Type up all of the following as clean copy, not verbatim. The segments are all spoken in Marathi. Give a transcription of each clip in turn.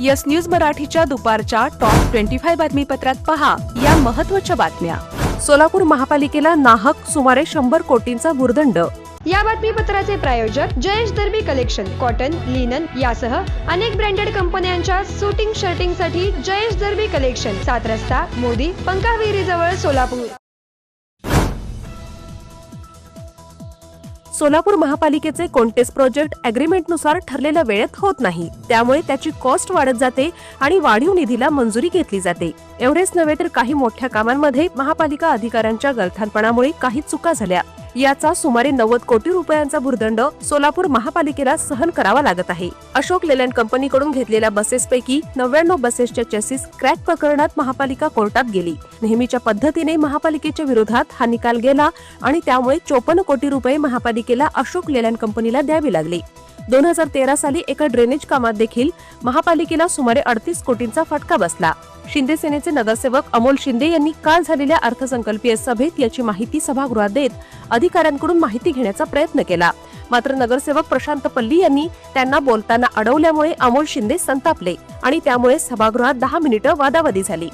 यस न्यूज मराठीच्या दुपारच्या टॉप 25 बातमीपत्रात पहा या महत्त्वाच्या बातम्या। सोलापूर महापालिकेला नाहक सुमारे 100 कोटींचा भूर्दंड। या बातमीपत्राचे प्रायोजक जयेश दर्बी कलेक्शन, कॉटन, लिनन यासह अनेक ब्रँडेड कंपन्यांच्या शूटिंग शर्टिंगसाठी जयेश दर्बी कलेक्शन, 7 रस्ता मोदी पंकाविहिरी जवळ सोलापूर। सोलापूर महापालिकेचे कोणतेच प्रोजेक्ट अग्रीमेंटनुसार ठरलेल्या वेळेत होत नाही, त्यामुळे त्याची कॉस्ट वाढत जाते आणि वाढीव निधीला मंजुरी घेतली जाते। एवढेच नव्हे तर काही मोठ्या कामांमध्ये महापालिका अधिकाऱ्यांच्या गलथानपणामुळे काही चुका झाल्या। याचा सुमारे 90 कोटी रुपयांचा भूर्दंड सोलापूर महापालिकेला सहन करावा लागत आहे। अशोक लेलँड कंपनीकडून घेतलेल्या बसेसपैकी 99 बसेसच्या चेसिस क्रॅक प्रकरणात महापालिका कोर्टात गेली। नेहमीच्या पद्धतीने महापालिकेच्या विरोधात हा निकाल गेला आणि त्यामुळे 54 कोटी रुपये महापालिकेला अशोक लेलँड कंपनीला द्यावे लागले। 2013 साली एका ड्रेनेज कामात देखील महापालिकेला सुमारे 38 कोटींचा फटका बसला। शिंदे सेनेचे नगरसेवक अमोल शिंदे यांनी काल झालेल्या अर्थसंकल्पीय सभेत याची माहिती सभागृहात देत अधिकाऱ्यांकडून माहिती घेण्याचा प्रयत्न केला, मात्र नगरसेवक प्रशांत पल्ली यांनी त्यांना बोलताना अडवल्यामुळे अमोल शिंदे संतापले आणि त्यामुळे सभागृहात 10 मिनिटं वादावादी झाली।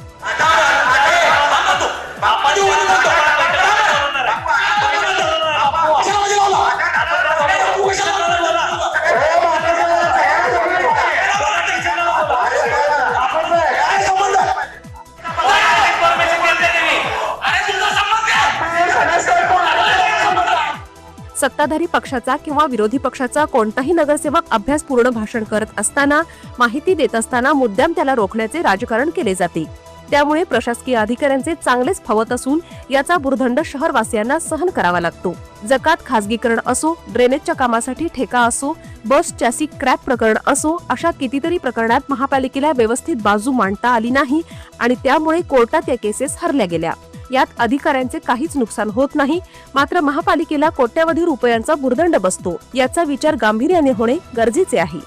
सत्ताधारी पक्षाचा किंवा विरोधी पक्षाचा कोणताही नगरसेवक अभ्यासपूर्ण भाषण करत असताना, माहिती देत असताना मुद्दाम त्याला रोखण्याचे राजकारण केले जाते। त्यामुळे प्रशासकीय अधिकाऱ्यांचे चांगलेच फावत असून याचा भूर्दंड शहरवासियांना सहन करावा लागतो। जकात खासगीकरण असो, ड्रेनेजच्या कामासाठी ठेका असो, बस चॅसी क्रॅक प्रकरण असो, अशा कितीतरी प्रकरणात महापालिकेला व्यवस्थित बाजू मांडता आली नाही आणि त्यामुळे कोर्टात या केसेस हरल्या गेल्या। यात अधिकाऱ्यांचे काहीच नुकसान होत नाही, मात्र महापालिकेला कोट्यवधी रुपयांचा भूर्दंड बसतो। याचा विचार गांभीर्याने होणे गरजेचे आहे।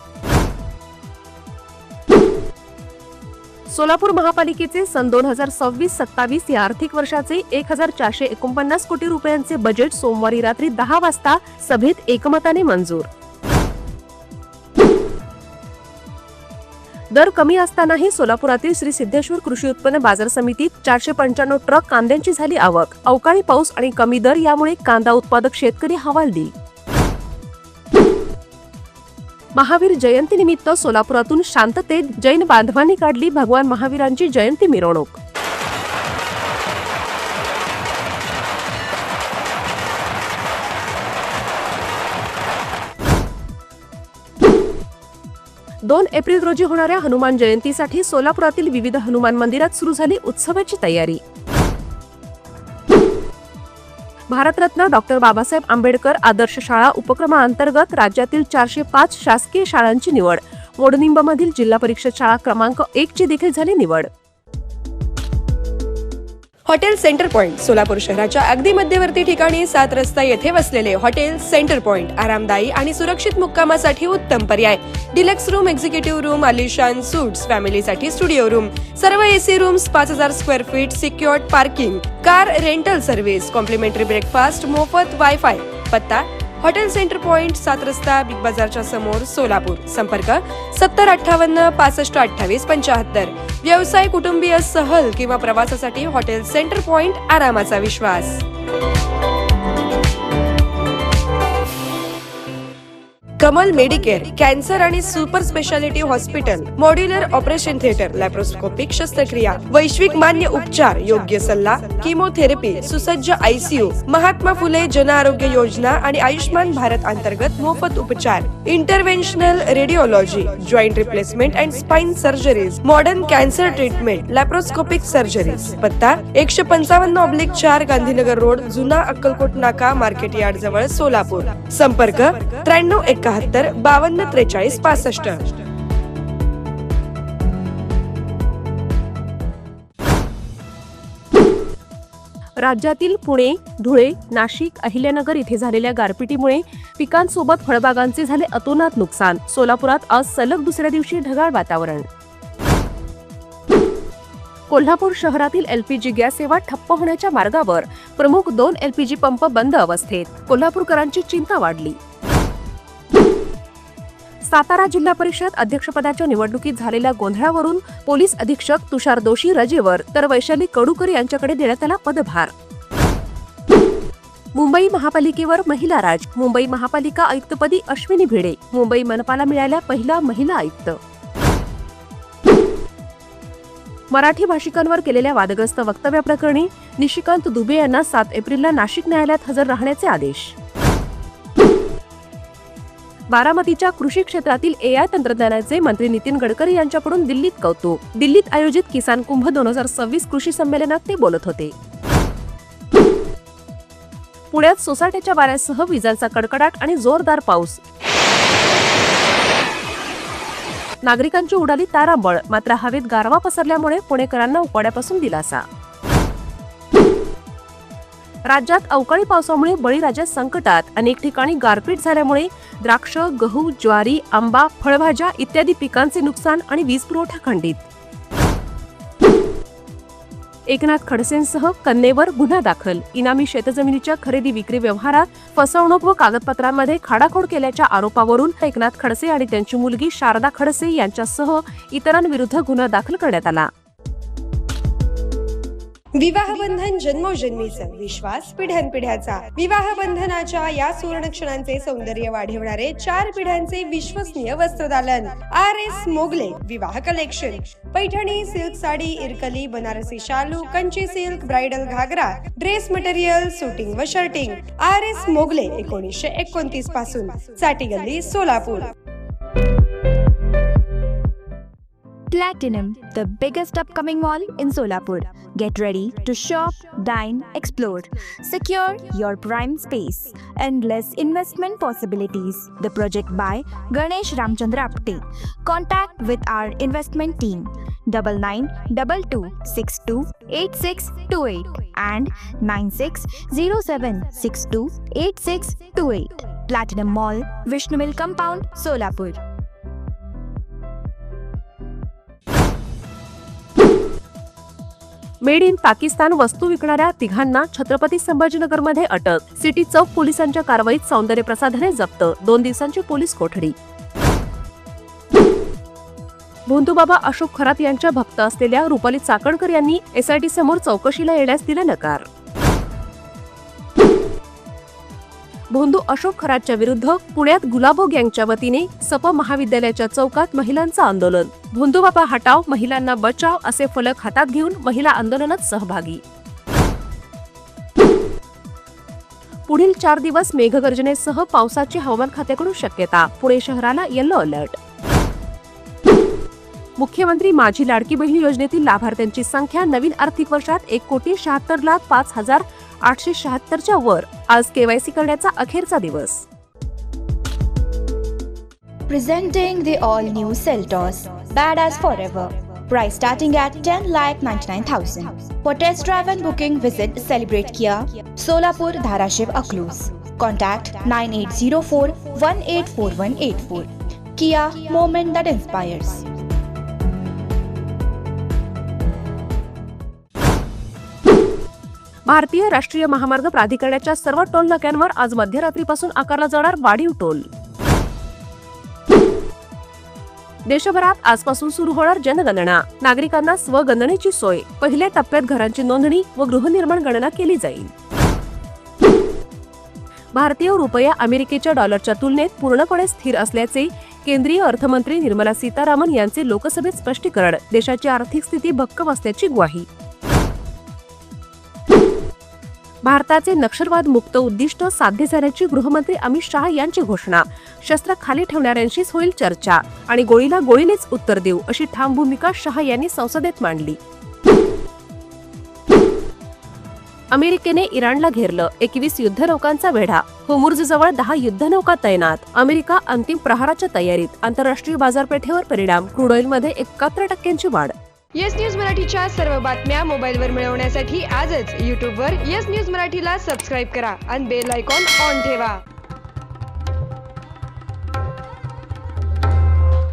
सोलापूर महापालिकेचे सन 2026-27 या आर्थिक वर्षाचे 1449 कोटी रुपयांचे बजेट सोमवारी रात्री 10 वाजता सभेत एकमताने मंजूर। दर कमी असतानाही सोलापुरातील श्री सिद्धेश्वर कृषी उत्पन्न बाजार समितीत 495 ट्रक कांद्यांची झाली आवक। अवकाळी पाऊस आणि कमी दर यामुळे कांदा उत्पादक शेतकरी हवालदिल। महावीर जयंतीनिमित्त सोलापुरातून शांततेत जैन बांधवांनी काढली भगवान महावीरांची जयंती मिरवणूक। दोन एप्रिल रोजी होणाऱ्या हनुमान जयंतीसाठी सोलापुरातील विविध हनुमान मंदिरात सुरू झाली उत्सवाची तयारी। भारतरत्न डॉक्टर बाबासाहेब आंबेडकर आदर्श शाळा उपक्रमाअंतर्गत राज्यातील 405 शासकीय शाळांची निवड। मोडनिंबमधील जिल्हा परिषद शाळा क्रमांक 1 ची देखील झाली निवड। हॉटेल सेंटर पॉइंट सोलापूर शहराच्या अगदी मध्यवर्ती ठिकाणी 7 रस्ता येथे वसलेले हॉटेल सेंटर पॉइंट आरामदायी आणि सुरक्षित मुक्कामासाठी उत्तम पर्याय। डिलक्स रूम, एक्झिक्युटिव्ह रूम, आलिशान सूट्स, फॅमिलीसाठी स्टुडिओ रूम, सर्व AC rooms, 5000 square feet, secured parking, car rental service, complimentary breakfast, मोफत वायफाय। पत्ता हॉटेल सेंटर पॉइंट, 7 रस्ता, बिग बाजारच्या समोर, सोलापूर। संपर्क 7058 65 28 75। व्यवसाय, कुटुंबीय, सहल किंवा प्रवासासाठी हॉटेल सेंटर पॉइंट आरामाचा विश्वास। कमल मेडिकेअर कॅन्सर आणि super speciality hospital, modular operation theatre, laparoscopic शस्त्रक्रिया, वैश्विक मान्य उपचार, योग्य सल्ला, किमोथेरपी, सुसज्ज आयसीयू, महात्मा फुले जन आरोग्य योजना आणि आयुष्मान भारत अंतर्गत मोफत उपचार, interventional radiology, joint replacement and spine surgeries, modern cancer treatment, laparoscopic surgeries. पत्ता 155/4 गांधीनगर रोड, जुना अक्कलकोट नाका, मार्केट यार्ड जवळ, सोलापूर। संपर्क 9371 52 43 65। राज्यातील पुणे, धुळे, नाशिक, अहिल्यानगर इथे झालेल्या गारपिटीमुळे पिकांसोबत फळबागांचे झाले अतोनात नुकसान। सोलापुरात आज सलग दुसऱ्या दिवशी ढगाळ वातावरण। कोल्हापूर शहरातील एलपीजी गॅस सेवा ठप्प होण्याच्या मार्गावर, प्रमुख 2 एलपीजी पंप बंद अवस्थेत। कोल्हापूरकरांची चिंता वाढली। सातारा जिल्हा परिषद अध्यक्षपदाच्या निवडणुकीत झालेल्या गोंधळावरून पोलीस अधीक्षक तुषार दोशी रजेवर तर वैशाली कडूकर यांच्याकडे देण्यात आला पदभार. मुंबई महापालिकेवर महिला राज. मुंबई महापालिका आयुक्तपदी अश्विनी भिडे. मुंबई मनपाला मिळाल्या पहिला महिला आयुक्त. मराठी भाषिकांवर केलेल्या वादग्रस्त वक्तव्याप्रकरणी निशिकांत दुबे यांना 7 एप्रिलला नाशिक न्यायालयात हजर राहण्याचे आदेश. बारामतीच्या कृषी क्षेत्रातील AI तंत्रज्ञानाचे मंत्री नितीन गडकरी यांच्याकडून दिल्लीत कौतुक. दिल्लीत आयोजित किसान कुंभ 2026 कृषी संमेलनात ते बोलत होते. पुण्यात सोसाट्याच्या वाऱ्यासह विजांचा कडकडाट आणि जोरदार पाऊस. नागरिकांची उडाली तारांबळ. मात्र हवेत गारवा पसरल्यामुळे पुणेकरांना उकाड्यापासून दिलासा. राज्यात अवकाळी पावसामुळे बळीराजा संकटात. अनेक ठिकाणी गारपीट झाल्यामुळे द्राक्ष, गहू, ज्वारी, आंबा, फळभाज्या इत्यादी पिकांचे नुकसान आणि वीज पुरवठा खंडित. एकनाथ खडसेंसह कन्नेवर गुन्हा दाखल. इनामी शेतजमिनीच्या खरेदी विक्री व्यवहारात फसवणूक व कागदपत्रांमध्ये खाडाखोड केल्याच्या आरोपावरून एकनाथ खडसे आणि त्यांची मुलगी शारदा खडसे यांच्यासह इतरांविरुद्ध गुन्हा दाखल करण्यात आला. विवाहबंधन जन्मोजन्मीचं, विश्वास पिढ्यानपिढ्याचा. विवाहबंधनाच्या या सुवर्ण क्षणांचे सौंदर्य वाढवणारे 4 पिढ्यांचे विश्वसनीय वस्त्रदालन RS मोगले विवाह कलेक्शन. पैठणी, सिल्क साडी, इरकली, बनारसी शालू, कंची सिल्क, ब्राइडल घागरा, ड्रेस मटेरियल, सुटिंग व शर्टिंग. RS मोगले 1929 पासून. चाटी गल्ली, Solapur. Platinum, the biggest upcoming mall in Solapur. Get ready to shop, dine, explore. Secure your prime space. Endless investment possibilities. The project by Ganesh Ramchandra Apte. Contact with our investment team 9922628628 and 9607628628. Platinum Mall, Vishnu Mill Compound, Solapur. Made in Pakistan वस्तू विकणाऱ्या तिघांना छत्रपती संभाजीनगरमध्ये अटक. सिटी चौक पोलिसांच्या कारवाईत सौंदर्य प्रसाधने जप्त. 2 दिवसांची पोलीस कोठडी. भोंदूबाबा अशोक खरात यांच्या भक्त असलेल्या रुपाली चाकणकर यांनी SIT समोर चौकशीला येण्यास दिला नकार. भोंदू अशोक खरातच्या विरुद्ध पुण्यात गुलाबो गँगच्या वतीने सप महाविद्यालयाच्या चौकात महिलांचं आंदोलन. भोंदूबाबा हटाव, महिलांना बचाव असे फलक हातात घेऊन महिला आंदोलनात सहभागी. पुढील 4 दिवस मेघगर्जनेसह पावसाची हवामान खात्याकडून शक्यता. पुणे शहराला येलो अलर्ट. मुख्यमंत्री माझी लाडकी बहीण योजनेतील लाभार्थ्यांची संख्या नवीन आर्थिक वर्षात 1,76,05,876 वर. आज KYC करण्याचा अखेरचा दिवस. Presenting the all-new Seltos, badass forever. Price starting at 10,99,000. For test drive and booking, visit Celebrate Kia, Solapur, Dharashiv, Aklus. Contact 9804184184. Kia, moment that inspires. भारतीय राष्ट्रीय महामार्ग प्राधिकरणाच्या सर्व टोल नाक्यांवर आज मध्यरात्रीपासून आकारला जाणार वाढीव टोल. देशभरात आजपासून सुरू होणार जनगणना. नागरिकांना स्वगणनेची सोय. पहिल्या टप्प्यात घरांची नोंदणी व गृहनिर्माण गणना केली जाईल. भारतीय रुपया अमेरिकेच्या डॉलरच्या तुलनेत पूर्णपणे स्थिर असल्याचे केंद्रीय अर्थमंत्री निर्मला सीतारामन यांचे लोकसभेत स्पष्टीकरण. देशाची आर्थिक स्थिती भक्कम असल्याची ग्वाही. भारताचे नक्षलवाद मुक्त उद्दिष्ट साध्य झाल्याची गृहमंत्री अमित शाह यांची घोषणा. शस्त्र खाली ठेवणाऱ्यांशीच होईल चर्चा आणि गोळीला गोळीनेच उत्तर देऊ अशी ठाम भूमिका शाह यांनी संसदेत मांडली. अमेरिकेने इराणला घेरलं. 21 युद्धनौकांचा वेढा. होर्मुझजवळ 10 युद्धनौका तैनात. अमेरिका अंतिम प्रहाराच्या तयारीत. आंतरराष्ट्रीय बाजारपेठेवर परिणाम. क्रूड ऑइलमध्ये 71% वाढ. येस न्यूज मराठीच्या सर्व बातम्या मोबाईलवर मिळवण्यासाठी आजच YouTubeवर येस न्यूज मराठीला सबस्क्राईब करा आणि बेल आयकॉन ऑन ठेवा.